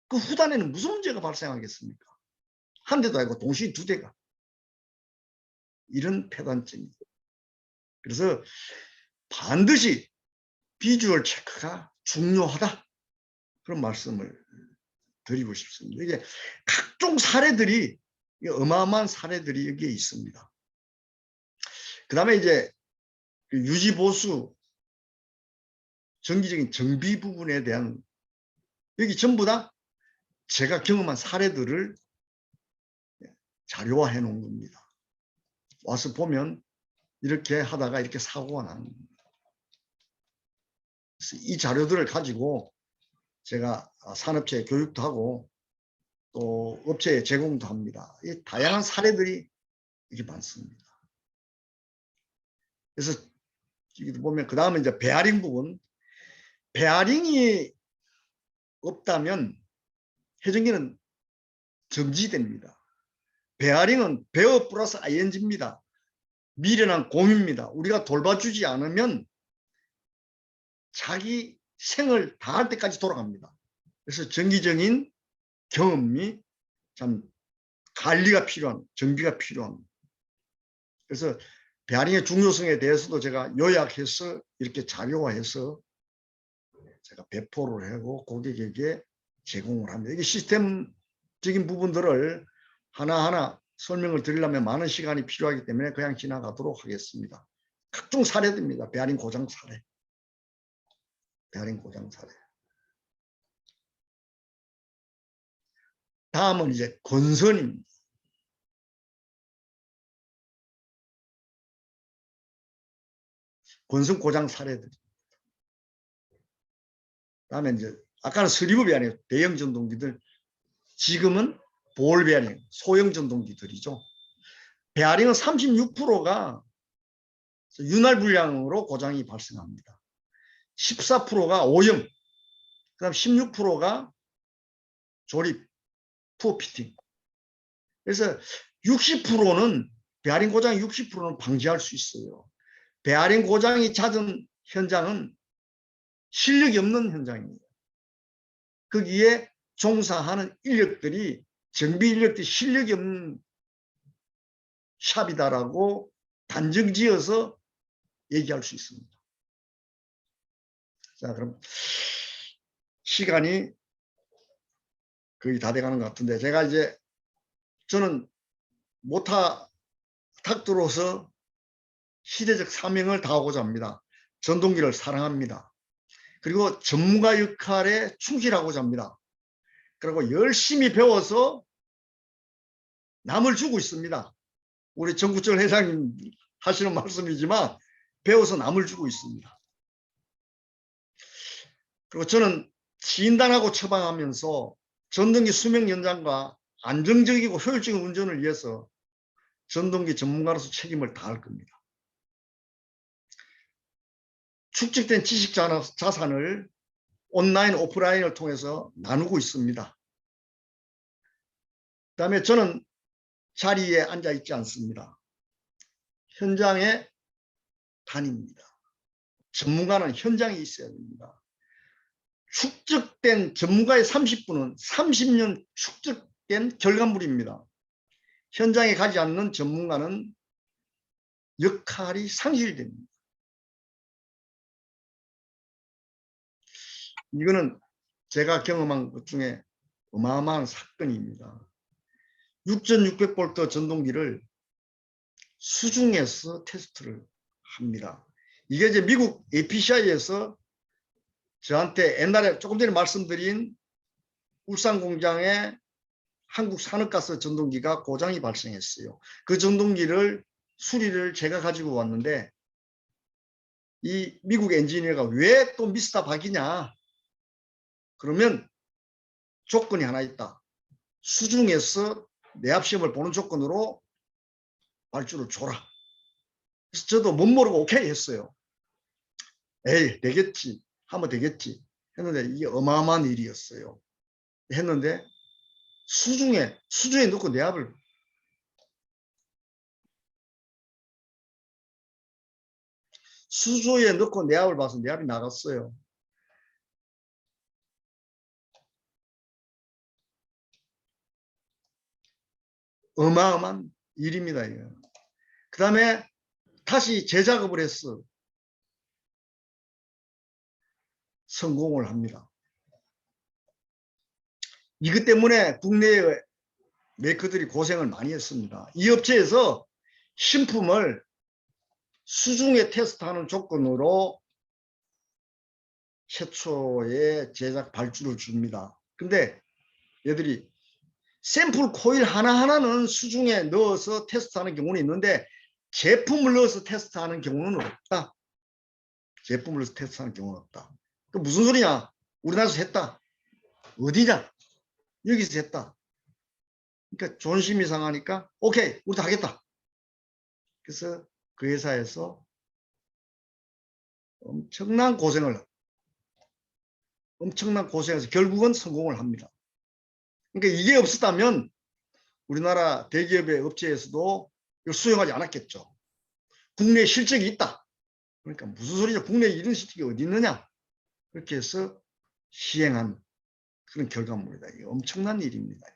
그 후단에는 무슨 문제가 발생하겠습니까? 한 대도 아니고 동시에 두 대가. 이런 폐단점이죠. 그래서 반드시 비주얼 체크가 중요하다. 그런 말씀을 드리고 싶습니다. 이게 각종 사례들이 어마어마한 사례들이 여기에 있습니다. 그 다음에 이제 유지 보수 정기적인 정비 부분에 대한 여기 전부 다 제가 경험한 사례들을 자료화해 놓은 겁니다. 와서 보면 이렇게 하다가 이렇게 사고가 나는 겁니다. 그래서 이 자료들을 가지고 제가 산업체에 교육도 하고 또 업체에 제공도 합니다. 이 다양한 사례들이 이게 많습니다. 그래서 여기 보면 그 다음에 이제 베어링 부분. 베어링이 없다면 회전기는 정지됩니다. 베어링은 베어 플러스 ing입니다. 미련한 곰입니다. 우리가 돌봐주지 않으면 자기 생을 다할 때까지 돌아갑니다. 그래서 정기적인 경험이 참 관리가 필요한, 정비가 필요한. 그래서 베어링의 중요성에 대해서도 제가 요약해서 이렇게 자료화해서 제가 배포를 하고 고객에게 제공을 합니다. 이게 시스템적인 부분들을 하나하나 설명을 드리려면 많은 시간이 필요하기 때문에 그냥 지나가도록 하겠습니다. 각종 사례입니다. 베어링 고장 사례. 베어링 고장 사례. 다음은 이제 건선입니다. 건선 고장 사례들. 다음에 이제 아까는 서리부 베어링, 대형 전동기들. 지금은 볼 베어링, 소형 전동기들이죠. 베어링은 36%가 윤활 불량으로 고장이 발생합니다. 14%가 오염, 그다음 16%가 조립, 푸어 피팅. 그래서 60%는 베어링 고장 60%는 방지할 수 있어요. 베어링 고장이 잦은 현장은 실력이 없는 현장입니다. 거기에 종사하는 인력들이 정비 인력들이 실력이 없는 샵이다라고 단정지어서 얘기할 수 있습니다. 자, 그럼 시간이 거의 다 돼가는 것 같은데 제가 이제 저는 모타 탁도로서 시대적 사명을 다하고자 합니다. 전동기를 사랑합니다. 그리고 전문가 역할에 충실하고자 합니다. 그리고 열심히 배워서 남을 주고 있습니다. 우리 정구철 회장님 하시는 말씀이지만 배워서 남을 주고 있습니다. 그리고 저는 진단하고 처방하면서 전동기 수명 연장과 안정적이고 효율적인 운전을 위해서 전동기 전문가로서 책임을 다할 겁니다. 축적된 지식 자산을 온라인, 오프라인을 통해서 나누고 있습니다. 그다음에 저는 자리에 앉아 있지 않습니다. 현장에 다닙니다. 전문가는 현장에 있어야 됩니다. 축적된 전문가의 30분은 30년 축적된 결과물입니다. 현장에 가지 않는 전문가는 역할이 상실됩니다. 이거는 제가 경험한 것 중에 어마어마한 사건입니다. 6600V 전동기를 수중에서 테스트를 합니다. 이게 이제 미국 APCI에서 저한테 옛날에 조금 전에 말씀드린 울산 공장에 한국 산업가스 전동기가 고장이 발생했어요. 그 전동기를 수리를 제가 가지고 왔는데 이 미국 엔지니어가 왜 또 미스터 박이냐? 그러면 조건이 하나 있다. 수중에서 내압시험을 보는 조건으로 발주를 줘라. 그래서 저도 못 모르고 오케이 했어요. 에이 되겠지. 하면 되겠지. 했는데 이게 어마어마한 일이었어요. 했는데 수중에 넣고 내압을 수조에 넣고 내압을 봐서 내압이 나갔어요. 어마어마한 일입니다. 그 다음에 다시 재작업을 해서 성공을 합니다. 이것 때문에 국내의 메이커들이 고생을 많이 했습니다. 이 업체에서 신품을 수중에 테스트하는 조건으로 최초의 제작 발주를 줍니다. 근데 얘들이 샘플 코일 하나하나는 수중에 넣어서 테스트하는 경우는 있는데 제품을 넣어서 테스트하는 경우는 없다. 제품을 넣어서 테스트하는 경우는 없다. 그 무슨 소리냐? 우리나라에서 했다. 어디냐? 여기서 했다. 그러니까 존심이 상하니까 오케이 우리도 하겠다. 그래서 그 회사에서 엄청난 고생해서 결국은 성공을 합니다. 그러니까 이게 없었다면 우리나라 대기업의 업체에서도 이걸 수용하지 않았겠죠. 국내에 실적이 있다. 그러니까 무슨 소리냐? 국내에 이런 실적이 어디 있느냐? 그렇게 해서 시행한 그런 결과물이다. 이게 엄청난 일입니다.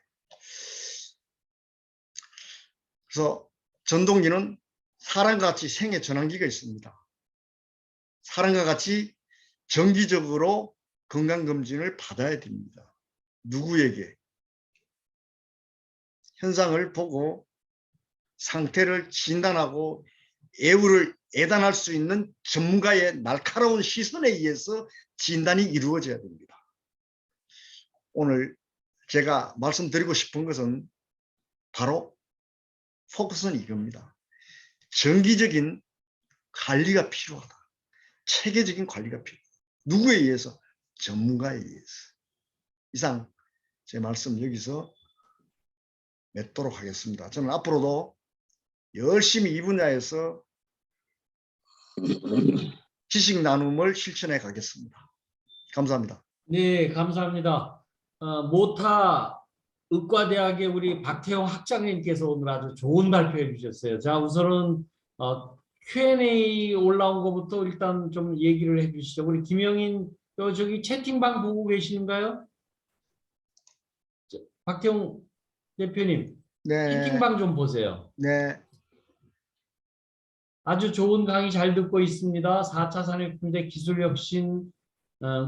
그래서 전동기는 사람과 같이 생애 전환기가 있습니다. 사람과 같이 정기적으로 건강검진을 받아야 됩니다. 누구에게? 현상을 보고 상태를 진단하고 예단할 수 있는 전문가의 날카로운 시선에 의해서 진단이 이루어져야 됩니다. 오늘 제가 말씀드리고 싶은 것은 바로 포커스는 이겁니다. 정기적인 관리가 필요하다. 체계적인 관리가 필요하다. 누구에 의해서? 전문가에 의해서. 이상 제 말씀 여기서 맺도록 하겠습니다. 저는 앞으로도 열심히 이 분야에서 지식 나눔을 실천해 가겠습니다. 감사합니다. 네, 감사합니다. 모타 의과대학의 우리 박태용 학장님께서 오늘 아주 좋은 발표해 주셨어요. 자, 우선은 Q&A 올라온 것부터 일단 좀 얘기를 해 주시죠. 우리 김영인 저기 채팅방 보고 계신가요? 박태용 대표님, 네, 채팅방 좀 보세요. 네, 아주 좋은 강의 잘 듣고 있습니다. 4차 산업혁명 기술혁신과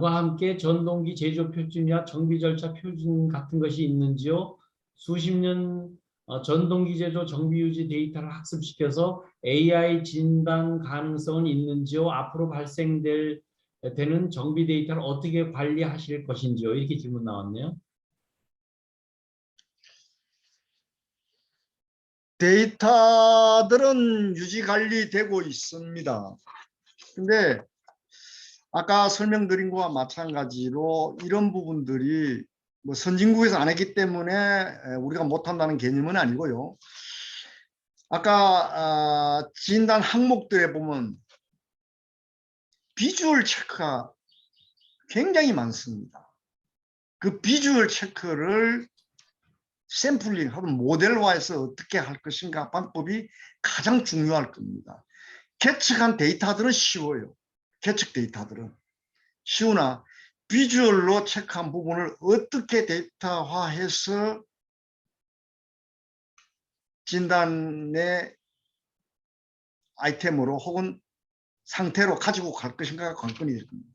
함께 전동기 제조 표준이나 정비 절차 표준 같은 것이 있는지요? 수십 년 전동기 제조 정비 유지 데이터를 학습시켜서 AI 진단 가능성은 있는지요? 앞으로 발생될 되는 정비 데이터를 어떻게 관리하실 것인지요? 이렇게 질문 나왔네요. 데이터들은 유지 관리되고 있습니다. 근데 아까 설명드린 것과 마찬가지로 이런 부분들이 뭐 선진국에서 안 했기 때문에 우리가 못한다는 개념은 아니고요. 아까 진단 항목들에 보면 비주얼 체크가 굉장히 많습니다. 그 비주얼 체크를 샘플링 하면 모델화해서 어떻게 할 것인가 방법이 가장 중요할 겁니다. 계측한 데이터들은 쉬워요. 계측 데이터들은 쉬우나 비주얼로 체크한 부분을 어떻게 데이터화해서 진단의 아이템으로 혹은 상태로 가지고 갈 것인가가 관건이 될 겁니다.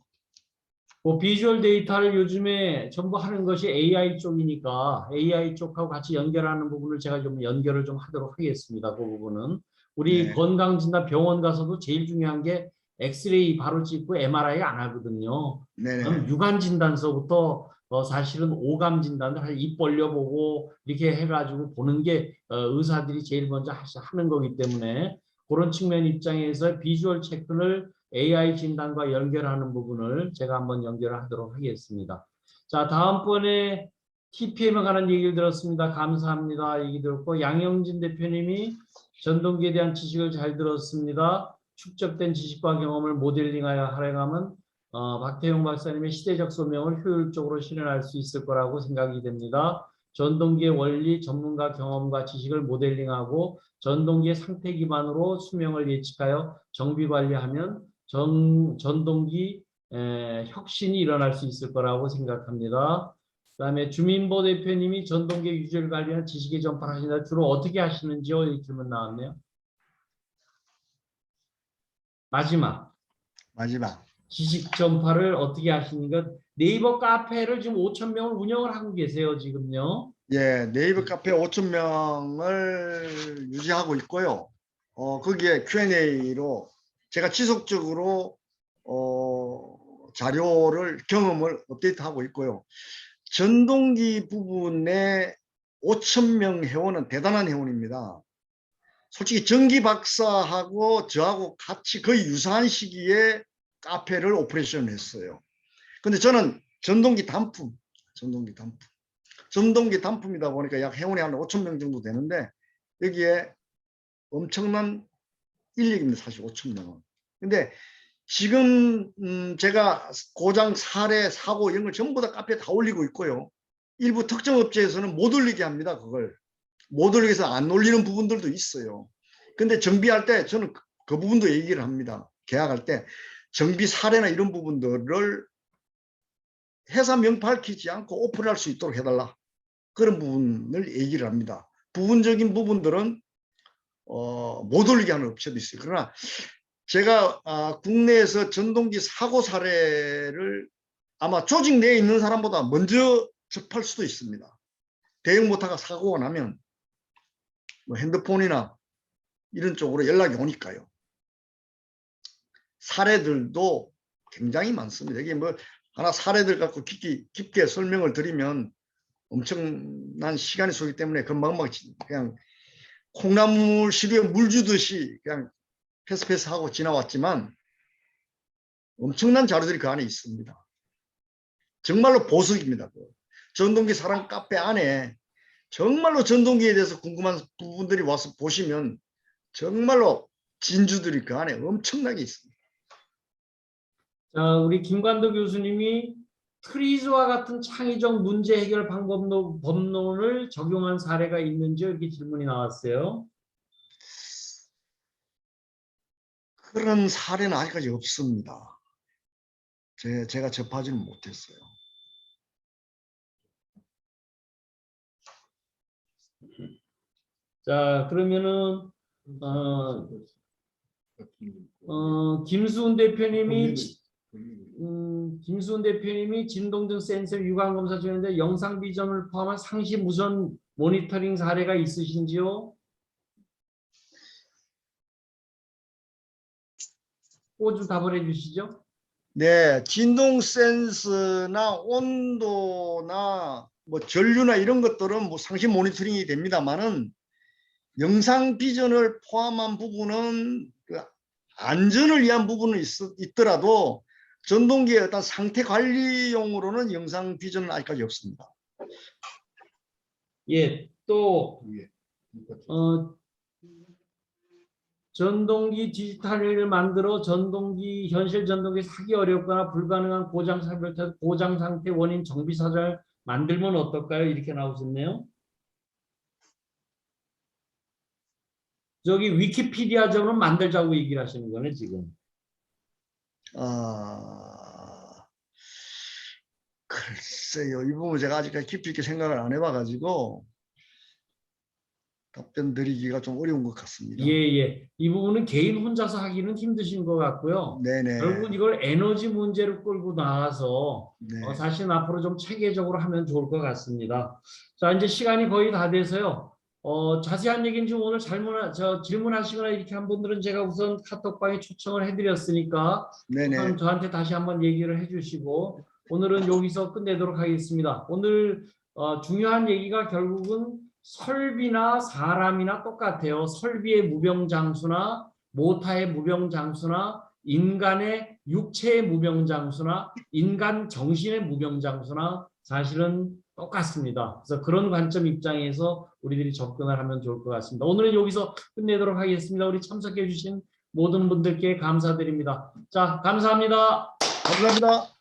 뭐 비주얼 데이터를 요즘에 전부 하는 것이 AI 쪽이니까 AI 쪽하고 같이 연결하는 부분을 제가 좀 연결을 좀 하도록 하겠습니다. 그 부분은 우리 네. 건강진단 병원 가서도 제일 중요한 게 엑스레이 바로 찍고 MRI 안 하거든요. 네네. 유관 진단서부터 사실은 오감 진단을 입 벌려보고 이렇게 해가지고 보는 게 의사들이 제일 먼저 하는 거기 때문에 그런 측면 입장에서 비주얼 체크를 AI 진단과 연결하는 부분을 제가 한번 연결하도록 하겠습니다. 자, 다음번에 TPM에 관한 얘기를 들었습니다. 감사합니다. 얘기 들었고 양영진 대표님이 전동기에 대한 지식을 잘 들었습니다. 축적된 지식과 경험을 모델링하여 활용하면 박태용 박사님의 시대적 소명을 효율적으로 실현할 수 있을 거라고 생각이 됩니다. 전동기의 원리, 전문가 경험과 지식을 모델링하고 전동기의 상태 기반으로 수명을 예측하여 정비 관리하면 전동기 혁신이 일어날 수 있을 거라고 생각합니다. 그다음에 주민보 대표님이 전동기 유지를 관리하는 지식의 전파를 하신다. 주로 어떻게 하시는지요? 이 질문 나왔네요. 마지막. 지식 전파를 어떻게 하시는가? 네이버 카페를 지금 5,000명을 운영을 하고 계세요, 지금요. 예, 네이버 카페 5,000명을 유지하고 있고요. 거기에 Q&A로 제가 지속적으로 자료를 경험을 업데이트하고 있고요. 전동기 부분에 5,000명 회원은 대단한 회원입니다. 솔직히 전기 박사하고 저하고 같이 거의 유사한 시기에 카페를 오퍼레이션을 했어요. 근데 저는 전동기 단품이다 보니까 약 회원이 한 5,000명 정도 되는데 여기에 엄청난 인력입니다. 사실 5,000명은. 근데 지금 제가 고장, 사례, 사고 이런 걸 전부 다 카페에 다 올리고 있고요. 일부 특정 업체에서는 못 올리게 합니다. 그걸 못 올리게 해서 안 올리는 부분들도 있어요. 근데 정비할 때 저는 그 부분도 얘기를 합니다. 계약할 때 정비 사례나 이런 부분들을 회사 명 밝히지 않고 오픈할 수 있도록 해달라. 그런 부분을 얘기를 합니다. 부분적인 부분들은 못 올리게 하는 업체도 있어요. 그러나 제가 국내에서 전동기 사고 사례를 아마 조직 내에 있는 사람보다 먼저 접할 수도 있습니다. 대형 모터가 사고가 나면 뭐 핸드폰이나 이런 쪽으로 연락이 오니까요. 사례들도 굉장히 많습니다. 이게 뭐 하나 사례들 갖고 깊게 설명을 드리면 엄청난 시간이 쏘기 때문에 금방 그냥 콩나물 시루에 물 주듯이 그냥 패스하고 지나왔지만 엄청난 자료들이 그 안에 있습니다. 정말로 보석입니다. 전동기 사랑 카페 안에 정말로 전동기에 대해서 궁금한 부분들이 와서 보시면 정말로 진주들이 그 안에 엄청나게 있습니다. 자, 우리 김관도 교수님이 트리즈와 같은 창의적 문제 해결 법론을 적용한 사례가 있는지 이렇게 질문이 나왔어요. 그런 사례는 아직까지 없습니다. 제가 접하지는 못했어요. 자, 그러면은 김수훈 대표님이 진동등 센서 유관 검사 중인데 영상 비전을 포함한 상시 무선 모니터링 사례가 있으신지요? 좀 답을 해주시죠. 네, 진동 센서나 온도나 뭐 전류나 이런 것들은 뭐 상시 모니터링이 됩니다만은 영상 비전을 포함한 부분은 그 안전을 위한 부분은 있더라도 전동기의 어떤 상태 관리용으로는 영상 비전은 아직까지 없습니다. 예, 또 위에. 전동기 디지털을 만들어 전동기 현실 전동기 사기 어렵거나 불가능한 고장 상태 원인 정비 사전을 만들면 어떨까요? 이렇게 나오셨네요. 저기 위키피디아적으로 만들자고 얘기를 하시는 거네 지금. 글쎄요. 이 부분 제가 아직까지 깊이 있게 생각을 안 해봐가지고 답변 드리기가 좀 어려운 것 같습니다. 예. 이 부분은 개인 혼자서 하기는 힘드신 것 같고요. 네네. 결국은 이걸 에너지 문제로 끌고 나와서 네. 사실 앞으로 좀 체계적으로 하면 좋을 것 같습니다. 자, 이제 시간이 거의 다 돼서요. 자세한 얘기는 좀 오늘 질문하시거나 이렇게 한 분들은 제가 우선 카톡방에 초청을 해드렸으니까 네네. 우선 저한테 다시 한번 얘기를 해주시고 오늘은 여기서 끝내도록 하겠습니다. 오늘 중요한 얘기가 결국은 설비나 사람이나 똑같아요. 설비의 무병장수나 모타의 무병장수나 인간의 육체의 무병장수나 인간 정신의 무병장수나 사실은 똑같습니다. 그래서 그런 관점 입장에서 우리들이 접근을 하면 좋을 것 같습니다. 오늘은 여기서 끝내도록 하겠습니다. 우리 참석해 주신 모든 분들께 감사드립니다. 자, 감사합니다. 감사합니다.